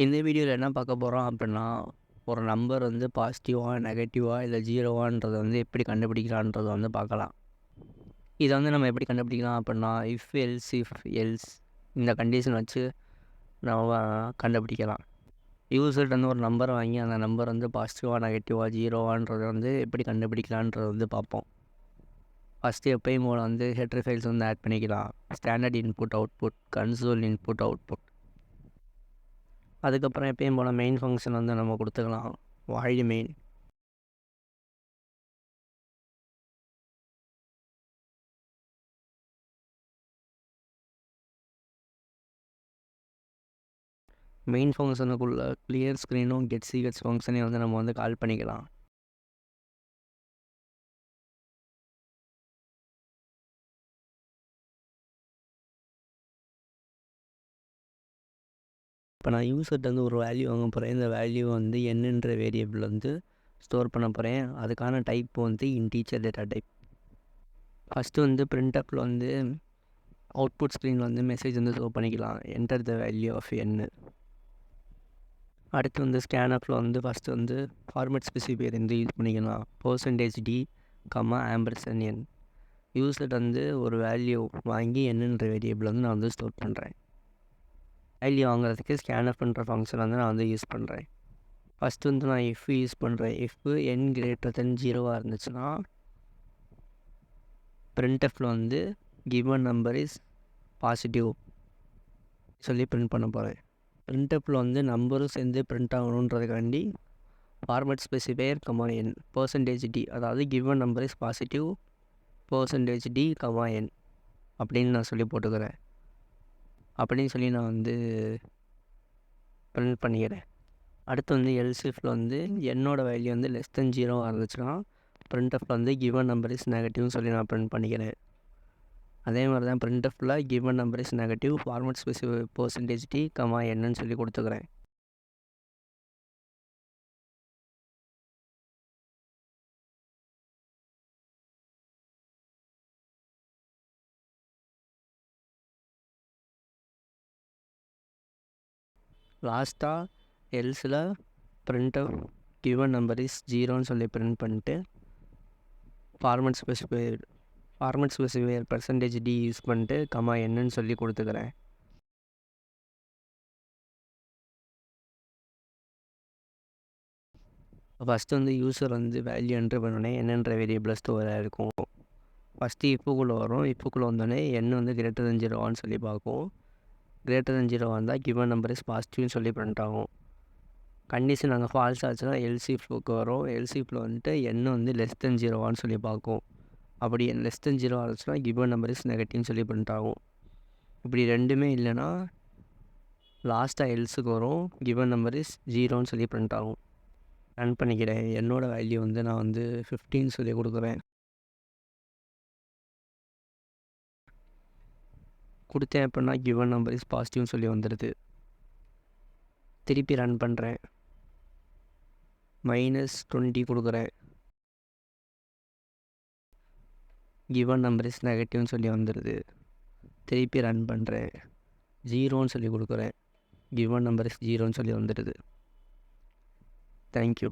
இந்த வீடியோவில் என்ன பார்க்க போகிறோம் அப்படின்னா, ஒரு நம்பர் வந்து பாசிட்டிவா நெகட்டிவா இல்லை ஜீரோவான்றதை வந்து எப்படி கண்டுபிடிக்கலான்றதை வந்து பார்க்கலாம். இதை வந்து நம்ம எப்படி கண்டுபிடிக்கலாம் அப்படின்னா, இஃப் எல்ஸ் இந்த கண்டிஷன் வச்சு நம்ம கண்டுபிடிக்கலாம். யூசர்கிட்ட வந்து ஒரு நம்பர் வாங்கி அந்த நம்பர் வந்து பாசிட்டிவா நெகட்டிவா ஜீரோவான்றதை வந்து எப்படி கண்டுபிடிக்கலான்றதை வந்து பார்ப்போம். ஃபஸ்ட்டு எப்பயும் போல் வந்து ஹெட்ரு ஃபைல்ஸ் வந்து ஆட் பண்ணிக்கலாம். Standard input output, console input output. அதுக்கப்புறம் எப்பயும் போல் மெயின் ஃபங்க்ஷன் வந்து நம்ம கொடுத்துக்கலாம். Void main. மெயின் ஃபங்க்ஷனுக்குள்ளே கிளியர் ஸ்க்ரீனும் கெட் சீக்ரெட்ஸ் ஃபங்க்ஷனையும் வந்து நம்ம வந்து கால் பண்ணிக்கலாம். இப்போ நான் யூசர்கிட்ட வந்து ஒரு வேல்யூ வாங்க போகிறேன். இந்த வேல்யூ வந்து என்னன்ற வேரியபிள் வந்து ஸ்டோர் பண்ண போகிறேன். அதுக்கான டைப் வந்து இன்டீஜர் டேட்டா டைப். ஃபஸ்ட்டு வந்து பிரிண்டப்பில் வந்து அவுட்புட் ஸ்க்ரீன் வந்து மெசேஜ் வந்து ஷோ பண்ணிக்கலாம். Enter the value of n. அடுத்து வந்து ஸ்கேனப்பில் வந்து ஃபஸ்ட்டு வந்து ஃபார்மேட் ஸ்பெசிஃபையர் வந்து யூஸ் பண்ணிக்கலாம். %d, $n. யூசர்கிட்ட வந்து ஒரு வேல்யூ வாங்கி என்னன்ற வேரியபிள் வந்து நான் வந்து ஸ்டோர் பண்ணுறேன். வேல்யூ வாங்குறதுக்கு ஸ்கேனப்ன்ற ஃபங்க்ஷன் வந்து நான் வந்து யூஸ் பண்ணுறேன். ஃபஸ்ட்டு வந்து நான் இஃப் யூஸ் பண்ணுறேன். இஃப் n > 0 இருந்துச்சுன்னா பிரிண்டஃபில் வந்து கிவன் நம்பர் இஸ் பாசிட்டிவ் சொல்லி பிரிண்ட் பண்ண போகிறேன். பிரிண்டஃபில் வந்து நம்பரும் சேர்ந்து பிரிண்ட் ஆகணுன்றதுக்காண்டி ஃபார்மேட் ஸ்பெசிஃபையர் (n) %d, அதாவது given number is positive %d, (n) அப்படின்னு நான் சொல்லி போட்டுக்கிறேன். அப்படின்னு சொல்லி நான் வந்து பிரிண்ட் பண்ணிக்கிறேன். அடுத்து வந்து எல்சிஃபில் வந்து என்னோடய வேல்யூ வந்து <0 இருந்துச்சுன்னா பிரிண்டஃபில் வந்து கிவன் நம்பர் இஸ் நெகட்டிவ்னு சொல்லி நான் பிரிண்ட் பண்ணிக்கிறேன். அதே மாதிரி தான் பிரிண்டஃபில் given number is negative format specify %d, (n) சொல்லி கொடுத்துக்கிறேன். லாஸ்ட்டாக எல்ஸில் பிரிண்டஃப் கிவன் நம்பர் இஸ் 0ன்னு சொல்லி பிரிண்ட் பண்ணிட்டு ஃபார்மேட் ஸ்பெசிஃபையர் %d யூஸ் பண்ணிட்டு (n) சொல்லி கொடுத்துக்கிறேன். ஃபஸ்ட்டு வந்து யூசர் வந்து வேல்யூ என்ட்ரு பண்ணோடனே என்னன்ற வேரியபிள் ஸ்டோராக இருக்கும். ஃபஸ்ட்டு இஃப்புக்குள்ளே வரும். இஃப்புக்குள்ளே வந்தோடனே n வந்து <0 சொல்லி பார்க்கும். <0 வந்தால் கிவன் நம்பர் இஸ் பாசிட்டிவ்னு சொல்லி பிரிண்ட் ஆகும். கண்டிஷன் அங்கே ஃபால்ஸ் ஆச்சுன்னா எல்சிஃப்க்கு வரும். எல்சிஃபில் வந்துட்டு n வந்து <0 சொல்லி பார்க்கும். அப்படி <0 ஆச்சுன்னா கிவன் நம்பர் இஸ் நெகட்டிவ்னு சொல்லி பிரிண்ட் ஆகும். இப்படி ரெண்டுமே இல்லைன்னா லாஸ்ட்டாக எல்ஸுக்கு வரும். கிவன் நம்பர் இஸ் 0ன்னு சொல்லி பிரிண்ட் ஆகும். ரன் பண்ணிக்கிறேன். என்னோடய வேல்யூ வந்து நான் வந்து 15 சொல்லி கொடுக்குறேன். கொடுத்தேன் அப்படின்னா கிவன் நம்பர் இஸ் பாசிட்டிவ்னு சொல்லி வந்துடுது. திருப்பி ரன் பண்ணுறேன். -20 கொடுக்குறேன். கிவன் நம்பர் இஸ் நெகட்டிவ்னு சொல்லி வந்துடுது. திருப்பி ரன் பண்ணுறேன். 0ன்னு சொல்லி கொடுக்குறேன். கிவன் நம்பர் இஸ் 0ன்னு சொல்லி வந்துடுது. தேங்க்யூ.